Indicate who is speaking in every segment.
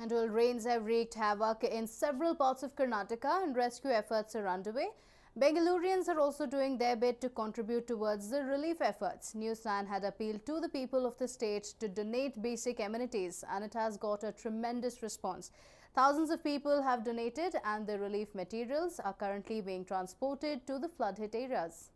Speaker 1: And well, rains have wreaked havoc in several parts of Karnataka and rescue efforts are underway. Bengalurians are also doing their bit to contribute towards the relief efforts. News9 had appealed to the people of the state to donate basic amenities and it has got a tremendous response. Thousands of people have donated and the relief materials are currently being transported to the flood-hit areas.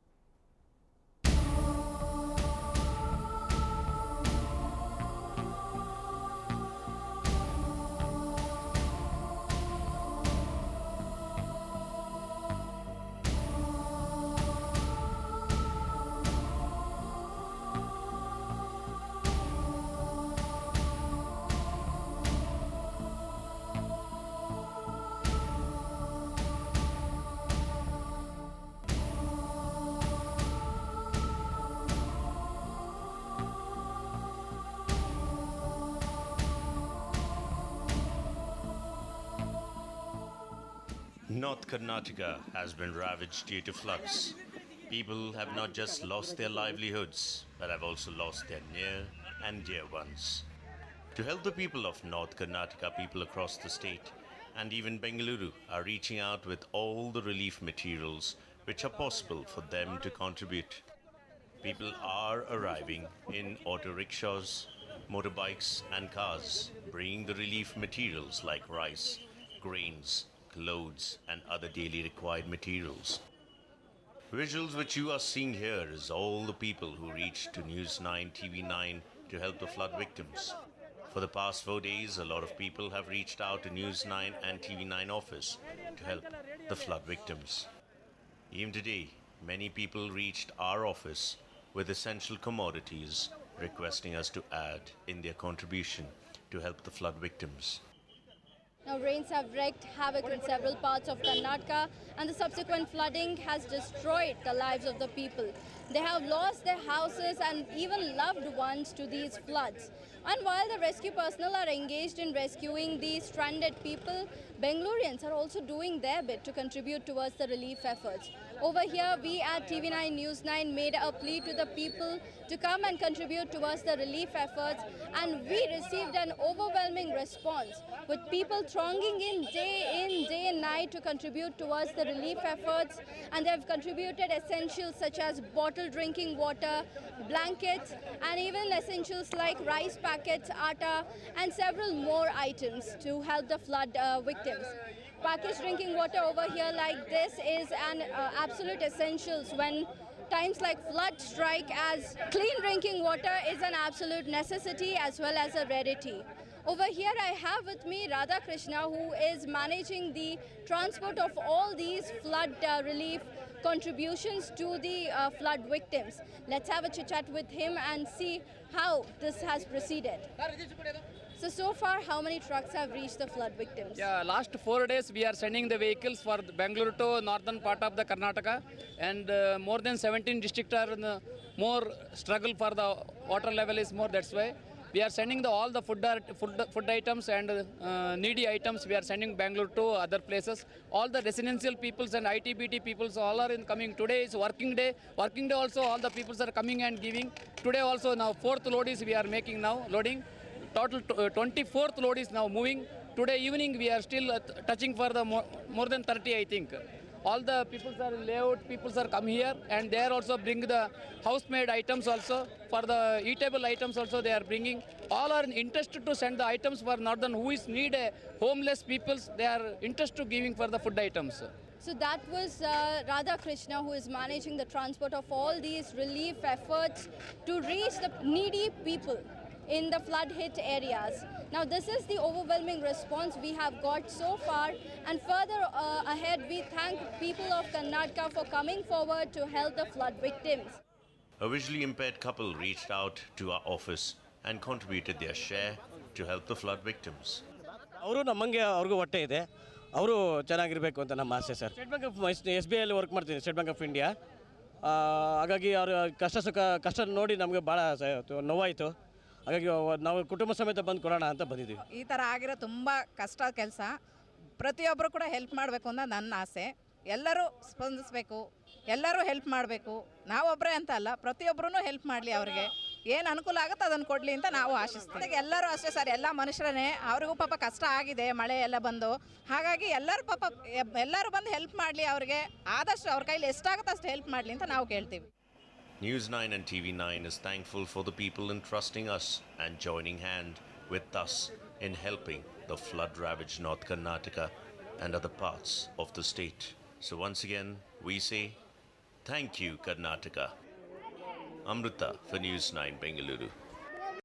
Speaker 2: North Karnataka has been ravaged due to floods. People have not just lost their livelihoods, but have also lost their near and dear ones. To help the people of North Karnataka, people across the state and even Bengaluru are reaching out with all the relief materials which are possible for them to contribute. People are arriving in auto rickshaws, motorbikes and cars, bringing the relief materials like rice, grains, clothes and other daily required materials. Visuals which you are seeing here is all the people who reached to News9 TV9 to help the flood victims. For the past 4 days, a lot of people have reached out to News9 and TV9 office to help the flood victims. Even today, many people reached our office with essential commodities, requesting us to add in their contribution to help the flood victims.
Speaker 3: Now, rains have wreaked havoc in several parts of Karnataka and the subsequent flooding has destroyed the lives of the people. They have lost their houses and even loved ones to these floods. And while the rescue personnel are engaged in rescuing the stranded people, Bengalurians are also doing their bit to contribute towards the relief efforts. Over here, we at TV9 News9 made a plea to the people to come and contribute towards the relief efforts, and we received an overwhelming response with people thronging in, day and night to contribute towards the relief efforts, and they have contributed essentials such as bottled drinking water, blankets, and even essentials like rice packets, atta, and several more items to help the flood victims. Packaged drinking water over here like this is an absolute essentials when times like flood strike, as clean drinking water is an absolute necessity as well as a rarity. Over here I have with me Radha Krishna, who is managing the transport of all these flood relief contributions to the flood victims. Let's have a chit chat with him and see how this has proceeded. So far, how many trucks have reached the flood victims?
Speaker 4: Yeah, last 4 days we are sending the vehicles for Bengaluru to northern part of the Karnataka, and more than 17 districts are in the more struggle for the water level is more. That's why we are sending all the food items and needy items. We are sending Bengaluru to other places. All the residential peoples and ITBT peoples all are coming. Today is working day. Working day also all the peoples are coming and giving. Today also now 4th load is we are making now loading. Total 24th load is now moving. Today evening we are still touching for the more than 30, I think. All the peoples are layout, peoples are come here, and they are also bring the house-made items also. For the eatable items also they are bringing. All are interested to send the items for northern who is need homeless peoples. They are interested to giving for the food items.
Speaker 3: So that was Radha Krishna, who is managing the transport of all these relief efforts to reach the needy people in the flood-hit areas. Now, this is the overwhelming response we have got so far, and further ahead we thank people of Karnataka for coming forward to help the flood victims.
Speaker 2: A visually impaired couple reached out to our office and contributed their share to help the flood victims.
Speaker 5: ಅವರು ನಮ್ಮಂಗೆ ಅವ್ರಿಗೂ ಹೊಟ್ಟೆ ಇದೆ, ಅವರು ಚೆನ್ನಾಗಿರಬೇಕು ಅಂತ ನಮ್ಮ ಆಸೆ sir. State bank of SBI ಅಲ್ಲಿ ವರ್ಕ್ ಮಾಡ್ತೀನಿ, ಸ್ಟೇಟ್ ಬ್ಯಾಂಕ್ ಆಫ್ ಇಂಡಿಯಾ. ಹಾಗಾಗಿ ಅವ್ರ ಕಷ್ಟ ನೋಡಿ ನಮಗೆ ಭಾಳ ನೋವಾಯಿತು. ಹಾಗಾಗಿ ನಾವು ಕುಟುಂಬ ಸಮೇತ ಬಂದು ಕೊಡೋಣ ಅಂತ ಬಂದಿದ್ದೀವಿ.
Speaker 6: ಈ ಥರ ಆಗಿರೋ ತುಂಬ ಕಷ್ಟ ಕೆಲಸ. ಪ್ರತಿಯೊಬ್ಬರು ಕೂಡ ಹೆಲ್ಪ್ ಮಾಡಬೇಕು ಅನ್ನೋದು ನನ್ನ ಆಸೆ. ಎಲ್ಲರೂ ಸ್ಪಂದಿಸಬೇಕು, ಎಲ್ಲರೂ ಹೆಲ್ಪ್ ಮಾಡಬೇಕು. ನಾವೊಬ್ಬರೇ ಅಂತ ಅಲ್ಲ, ಪ್ರತಿಯೊಬ್ಬರೂ ಹೆಲ್ಪ್ ಮಾಡಲಿ ಅವ್ರಿಗೆ. ಏನು ಅನುಕೂಲ ಆಗುತ್ತೆ ಅದನ್ನು ಕೊಡಲಿ ಅಂತ ನಾವು ಆಶಿಸ್ತೀವಿ. ಎಲ್ಲರೂ ಅಷ್ಟೇ ಸರ್, ಎಲ್ಲ ಮನುಷ್ಯರೇ, ಅವ್ರಿಗೂ ಪಾಪ ಕಷ್ಟ ಆಗಿದೆ ಮಳೆ ಎಲ್ಲ ಬಂದು. ಹಾಗಾಗಿ ಎಲ್ಲರೂ ಪಾಪ ಎಲ್ಲರೂ ಬಂದು ಹೆಲ್ಪ್ ಮಾಡಲಿ, ಅವ್ರಿಗೆ ಆದಷ್ಟು ಅವ್ರ ಕೈಲಿ ಎಷ್ಟಾಗುತ್ತೆ ಅಷ್ಟು ಹೆಲ್ಪ್ ಮಾಡಲಿ ಅಂತ ನಾವು ಕೇಳ್ತೀವಿ.
Speaker 2: News9 and TV9 is thankful for the people entrusting us and joining hand with us in helping the flood-ravaged North Karnataka and other parts of the state. So once again, we say, thank you, Karnataka. Amrita for News9 Bengaluru.